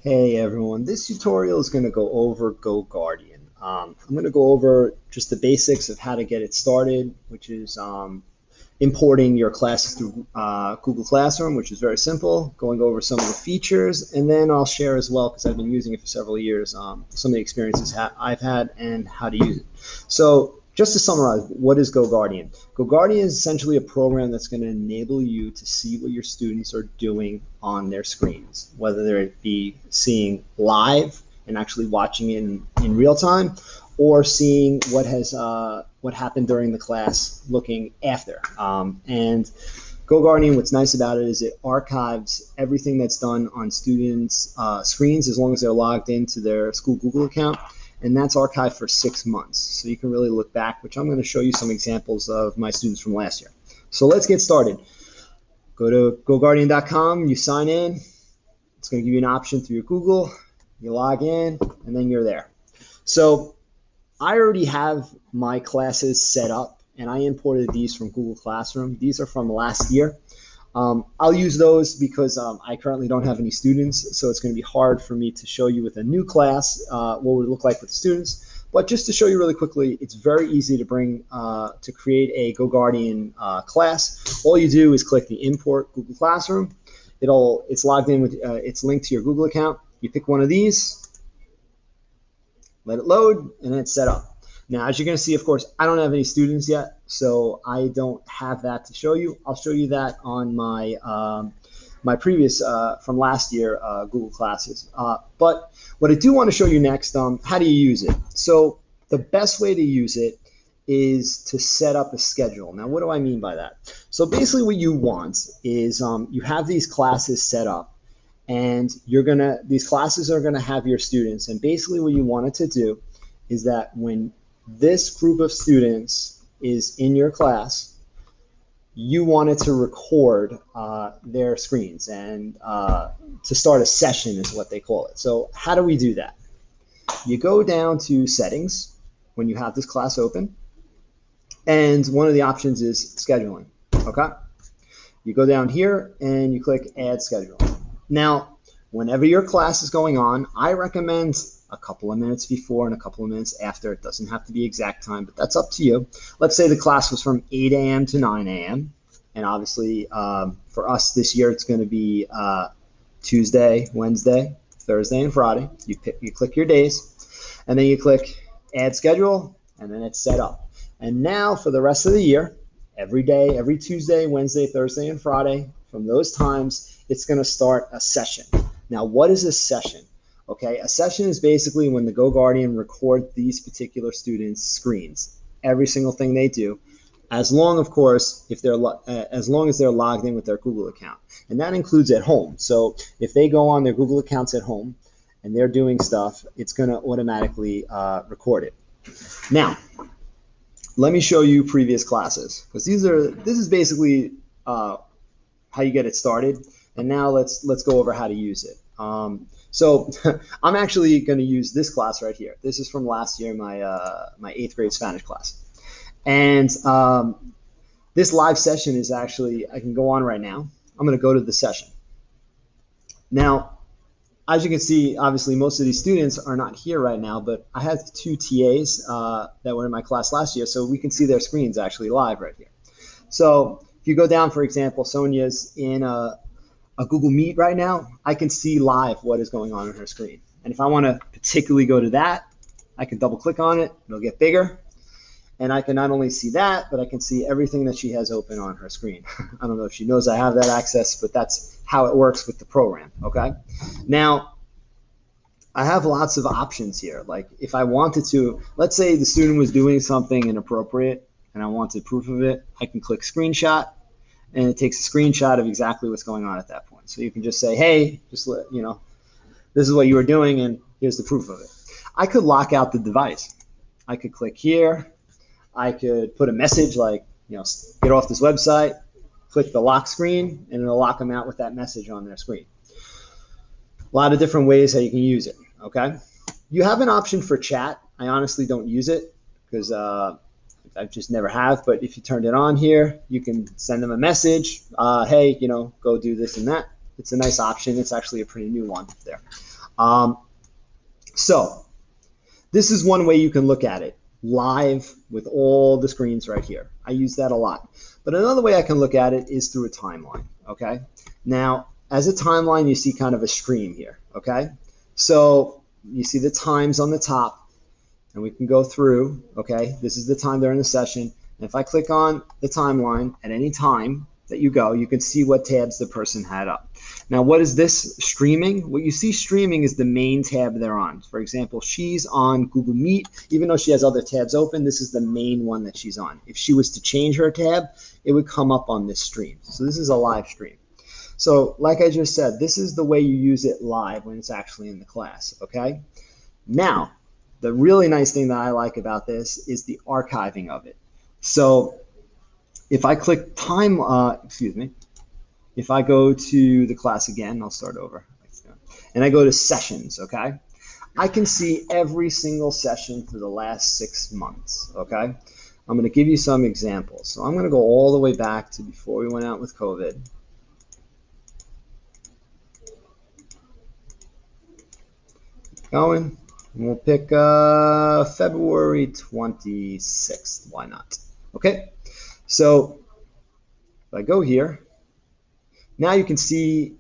Hey everyone, this tutorial is going to go over Goguardian. I'm going to go over just the basics of how to get it started, which is importing your classes through Google Classroom, which is very simple, going over some of the features, and then I'll share as well, because I've been using it for several years, some of the experiences I've had and how to use it. So just to summarize, what is Goguardian? Goguardian is essentially a program that's going to enable you to see what your students are doing on their screens, whether it be seeing live and actually watching it in real time, or seeing what happened during the class looking after. And Goguardian, what's nice about it is it archives everything that's done on students' screens as long as they're logged into their school Google account, and that's archived for 6 months. So you can really look back, which I'm going to show you some examples of my students from last year. So let's get started. Go to goguardian.com, you sign in. It's going to give you an option through your Google. You log in, and then you're there. So I already have my classes set up, and I imported these from Google Classroom. These are from last year. I'll use those because I currently don't have any students, so it's going to be hard for me to show you with a new class what would it look like with students. But just to show you really quickly, it's very easy to to create a Goguardian class. All you do is click the Import Google Classroom. It's logged in with it's linked to your Google account. You pick one of these, let it load, and then it's set up. Now, as you're going to see, of course, I don't have any students yet, so I don't have that to show you. I'll show you that on my previous, from last year, Google classes. But what I do want to show you next, how do you use it? So the best way to use it is to set up a schedule. Now, what do I mean by that? So basically what you want is you have these classes set up, and these classes are gonna have your students, and basically what you want it to do is that when this group of students is in your class, you want it to record their screens and to start a session is what they call it. So how do we do that? You go down to settings when you have this class open, and one of the options is scheduling, okay? You go down here and you click add schedule. Now, whenever your class is going on, I recommend a couple of minutes before and a couple of minutes after. It doesn't have to be exact time, but that's up to you. Let's say the class was from 8 a.m. to 9 a.m. And obviously, for us this year, it's going to be Tuesday, Wednesday, Thursday, and Friday. You click your days, and then you click add schedule, and then it's set up. And now for the rest of the year, every day, every Tuesday, Wednesday, Thursday, and Friday, from those times, it's going to start a session. Now, what is a session? Okay, a session is basically when the Goguardian record these particular students' screens, every single thing they do, as long, of course, as long as they're logged in with their Google account, and that includes at home. So if they go on their Google accounts at home and they're doing stuff, it's going to automatically record it. Now, let me show you previous classes, because this is basically how you get it started. And now let's go over how to use it. So I'm actually going to use this class right here. This is from last year, my 8th grade Spanish class. And this live session is actually, I can go on right now. I'm going to go to the session. Now, as you can see, obviously most of these students are not here right now, but I had 2 TAs that were in my class last year, so we can see their screens actually live right here. So if you go down, for example, Sonia's in a Google Meet right now, I can see live what is going on her screen. And if I want to particularly go to that, I can double click on it, it'll get bigger. And I can not only see that, but I can see everything that she has open on her screen. I don't know if she knows I have that access, but that's how it works with the program, okay? Now, I have lots of options here. Like if I wanted to, let's say the student was doing something inappropriate and I wanted proof of it, I can click screenshot, and it takes a screenshot of exactly what's going on at that point. So you can just say, hey, just let you know, this is what you were doing, and here's the proof of it. I could lock out the device. I could click here. I could put a message like, get off this website, click the lock screen, and it'll lock them out with that message on their screen. A lot of different ways how you can use it, okay? You have an option for chat. I honestly don't use it because I just never have, but if you turned it on here, you can send them a message, hey, go do this and that. It's a nice option. It's actually a pretty new one there. Um, so this is one way you can look at it live with all the screens right here. I use that a lot. But another way I can look at it is through a timeline, okay? Now, as a timeline, you see kind of a stream here, okay? So you see the times on the top, and we can go through, okay? This is the time during the session. And if I click on the timeline at any time that you go, you can see what tabs the person had up. Now, what is this streaming? What you see streaming is the main tab they're on. For example, she's on Google Meet. Even though she has other tabs open, this is the main one that she's on. If she was to change her tab, it would come up on this stream. So this is a live stream. So like I just said, this is the way you use it live when it's actually in the class, okay? Now, the really nice thing that I like about this is the archiving of it. So if I click time, if I go to the class again, I'll start over. And I go to sessions, okay? I can see every single session for the last 6 months, okay? I'm going to give you some examples. So I'm going to go all the way back to before we went out with COVID. Going. And we'll pick February 26th. Why not? Okay. So if I go here, now you can see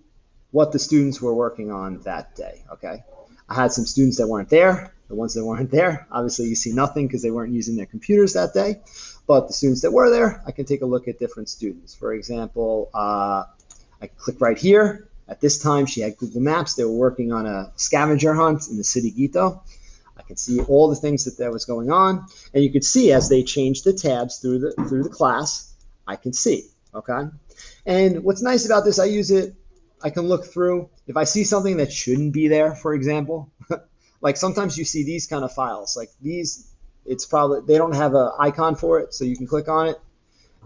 what the students were working on that day, okay? I had some students that weren't there. The ones that weren't there, obviously you see nothing because they weren't using their computers that day. But the students that were there, I can take a look at different students. For example, I click right here. At this time, she had Google Maps. They were working on a scavenger hunt in the city Quito. I can see all the things that was going on. And you can see as they change the tabs through the class, I can see, okay? And what's nice about this, I use it, I can look through. If I see something that shouldn't be there, for example, like sometimes you see these kind of files, like these, it's probably, they don't have an icon for it, so you can click on it.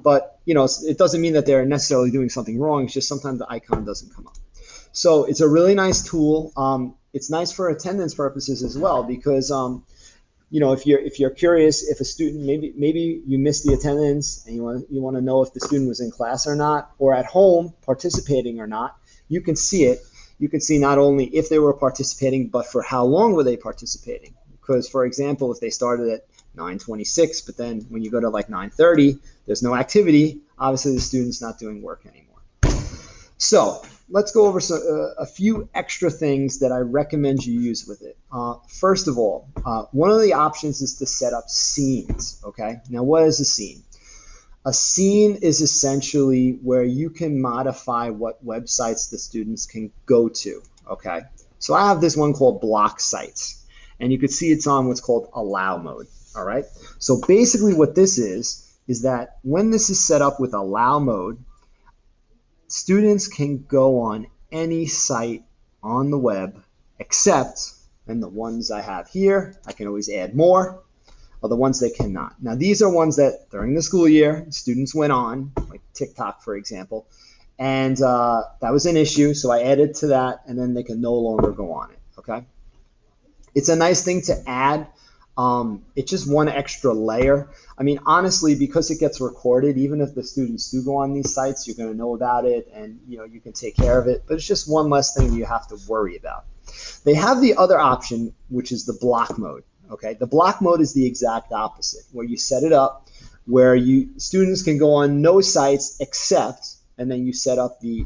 But, you know, it doesn't mean that they're necessarily doing something wrong. It's just sometimes the icon doesn't come up. So it's a really nice tool. It's nice for attendance purposes as well because, you know, if you're curious if a student maybe you missed the attendance and you want to know if the student was in class or not, or at home participating or not, you can see it. You can see not only if they were participating, but for how long were they participating. Because, for example, if they started at 9:26, but then when you go to like 9:30, there's no activity, obviously the student's not doing work anymore. So let's go over a few extra things that I recommend you use with it. First of all, one of the options is to set up scenes, okay? Now, what is a scene? A scene is essentially where you can modify what websites the students can go to, okay? So I have this one called block sites, and you can see it's on what's called allow mode, all right? So basically what this is that when this is set up with allow mode, students can go on any site on the web except, and the ones I have here, I can always add more, are the ones that cannot. Now, these are ones that during the school year, students went on, like TikTok, for example, and that was an issue, so I added to that, and then they can no longer go on it, okay? It's a nice thing to add. It's just one extra layer. I mean, honestly, because it gets recorded, even if the students do go on these sites, you're going to know about it and you know you can take care of it. But it's just one less thing you have to worry about. They have the other option, which is the block mode. Okay, the block mode is the exact opposite, where you set it up where students can go on no sites except, and then you set up the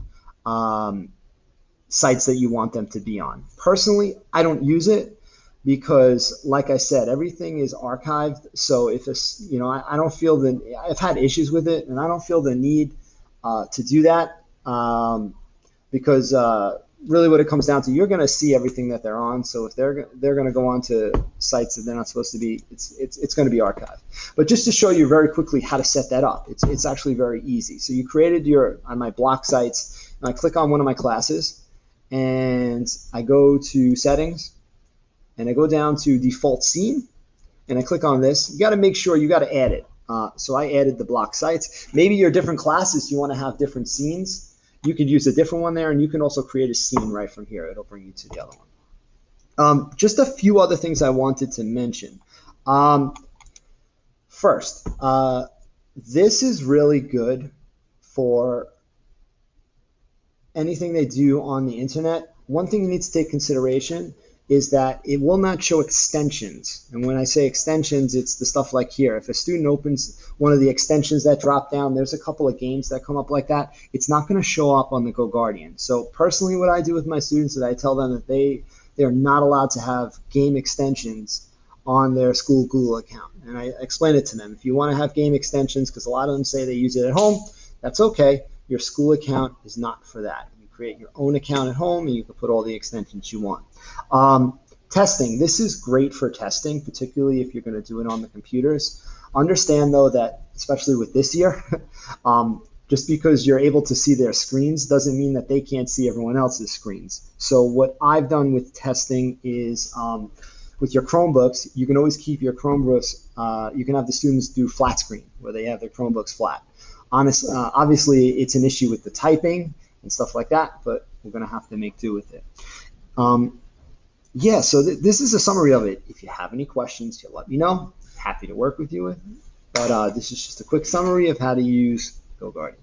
sites that you want them to be on. Personally, I don't use it because, like I said, everything is archived. So if it's, you know, I don't feel I've had issues with it, and I don't feel the need to do that because really what it comes down to, you're going to see everything that they're on. So if they're going to go on to sites that they're not supposed to be, it's going to be archived. But just to show you very quickly how to set that up, it's actually very easy. So you created on my block sites, and I click on one of my classes, and I go to settings, and I go down to default scene, and I click on this. You got to make sure you got to add it. So I added the block sites. Maybe your different classes, you want to have different scenes. You could use a different one there, and you can also create a scene right from here. It'll bring you to the other one. Just a few other things I wanted to mention. First, this is really good for anything they do on the internet, one thing you need to take consideration is that it will not show extensions. And when I say extensions, it's the stuff like here. If a student opens one of the extensions that drop down, there's a couple of games that come up like that. It's not going to show up on the Goguardian. So personally, what I do with my students is I tell them that they are not allowed to have game extensions on their school Google account. And I explain it to them. If you want to have game extensions, because a lot of them say they use it at home, that's okay. Your school account is not for that. You create your own account at home and you can put all the extensions you want. Testing. This is great for testing, particularly if you're going to do it on the computers. Understand, though, that especially with this year, just because you're able to see their screens doesn't mean that they can't see everyone else's screens. So what I've done with testing is with your Chromebooks, you can always keep your Chromebooks, you can have the students do flat screen where they have their Chromebooks flat. Obviously, it's an issue with the typing and stuff like that, but we're going to have to make do with it. Um, yeah, so this is a summary of it. If you have any questions, you let me know. Happy to work with you with. But this is just a quick summary of how to use Goguardian.